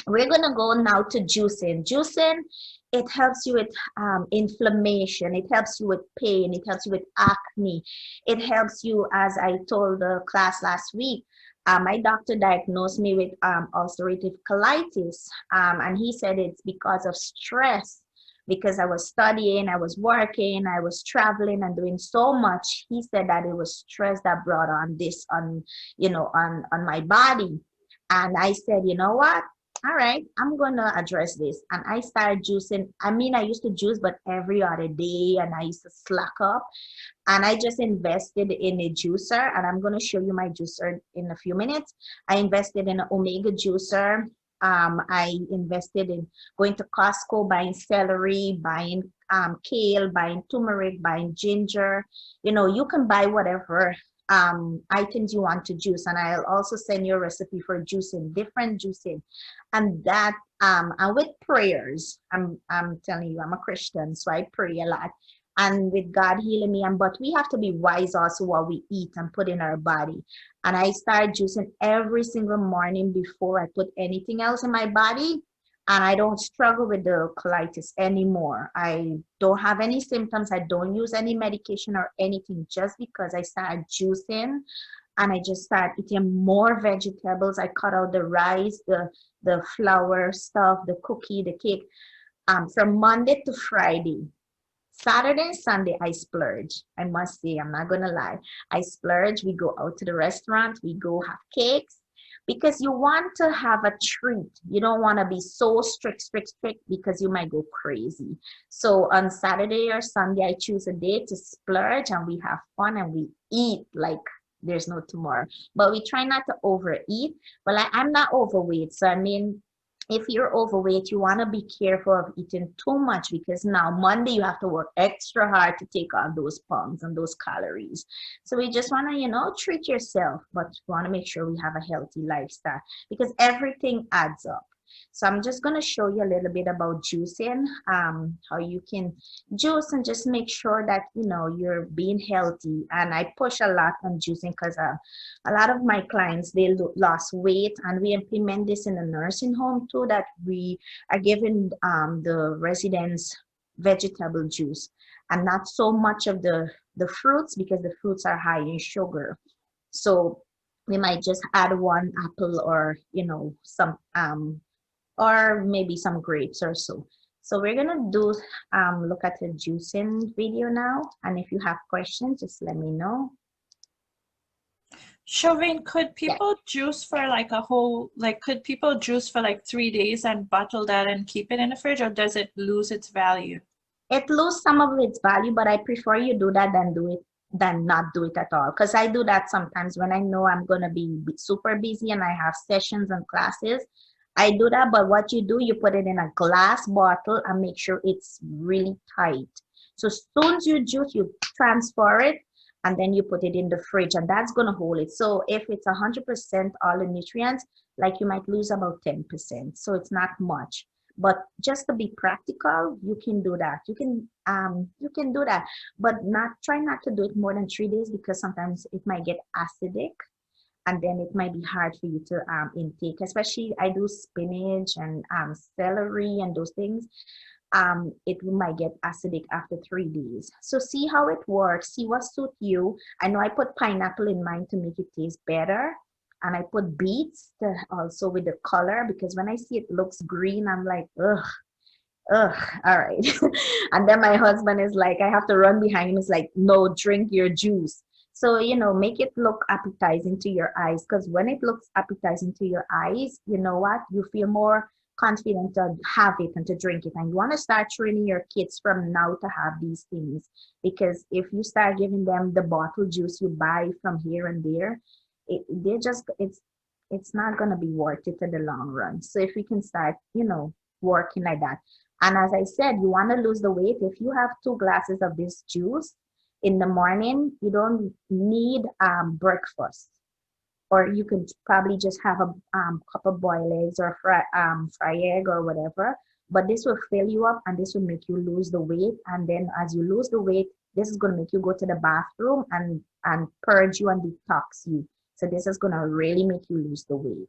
We're gonna go now to juicing. Juicing, it helps you with inflammation. It helps you with pain. It helps you with acne. It helps you, as I told the class last week. My doctor diagnosed me with ulcerative colitis, and he said it's because of stress. Because I was studying, I was working, I was traveling and doing so much. He said that it was stress that brought on this on, on my body. And I said, you know what? All right, I'm gonna address this. And I started juicing. I mean, I used to juice, but every other day, and I used to slack up. And I just invested in a juicer, and I'm gonna show you my juicer in a few minutes. I invested in an Omega juicer. I invested in going to Costco, buying celery, buying kale, buying turmeric, buying ginger. You can buy whatever items you want to juice, and I'll also send you a recipe for juicing, different juicing, and that and with prayers. I'm telling you, I'm a Christian, so I pray a lot, and with God healing me. And but we have to be wise also what we eat and put in our body. And I start juicing every single morning before I put anything else in my body, and I don't struggle with the colitis anymore. I don't have any symptoms. I don't use any medication or anything just because I started juicing, and I just started eating more vegetables. I cut out the rice, the flour stuff, the cookie, the cake. From Monday to Friday. Saturday and Sunday, I splurge. I must say, I'm not gonna lie. I splurge. We go out to the restaurant, we go have cakes because you want to have a treat. You don't want to be so strict because you might go crazy. So on Saturday or Sunday, I choose a day to splurge and we have fun and we eat like there's no tomorrow. But we try not to overeat. But I'm not overweight. So I mean, if you're overweight, you want to be careful of eating too much because now Monday you have to work extra hard to take on those pounds and those calories. So we just want to, treat yourself, but we want to make sure we have a healthy lifestyle because everything adds up. So I'm just going to show you a little bit about juicing, how you can juice and just make sure that, you're being healthy. And I push a lot on juicing because a lot of my clients, they lost weight, and we implement this in the nursing home too, that we are giving the residents vegetable juice and not so much of the fruits because the fruits are high in sugar. So we might just add one apple or some or maybe some grapes or so. So we're gonna do look at the juicing video now, and if you have questions, just let me know. Shovaine, could Yeah. people juice for like a whole, could people juice for like 3 days and bottle that and keep it in the fridge, or does it lose its value? It loses some of its value, but I prefer you do that than not do it at all. Because I do that sometimes when I know I'm gonna be super busy and I have sessions and classes. I do that, but what you do, you put it in a glass bottle and make sure it's really tight. So as soon as you juice, you transfer it and then you put it in the fridge, and that's gonna hold it. So if it's 100% all the nutrients, like you might lose about 10%. So it's not much. But just to be practical, you can do that. You can do that, but try not to do it more than 3 days because sometimes it might get acidic and then it might be hard for you to intake. Especially I do spinach and celery and those things. It might get acidic after 3 days. So see how it works. See what suits you. I know I put pineapple in mine to make it taste better. And I put beets to also with the color because when I see it looks green, I'm like, ugh, ugh, all right. And then my husband is like, I have to run behind him. It's like, no, drink your juice. So, make it look appetizing to your eyes because when it looks appetizing to your eyes, you know what? You feel more confident to have it and to drink it. And you want to start training your kids from now to have these things because if you start giving them the bottle juice you buy from here and there, they just it's not going to be worth it in the long run. So if we can start working like that, and as I said, you want to lose the weight. If you have 2 glasses of this juice in the morning, you don't need breakfast, or you could probably just have a cup of boiled eggs or fry egg or whatever. But this will fill you up and this will make you lose the weight. And then as you lose the weight, this is going to make you go to the bathroom and purge you and detox you. So this is going to really make you lose the weight.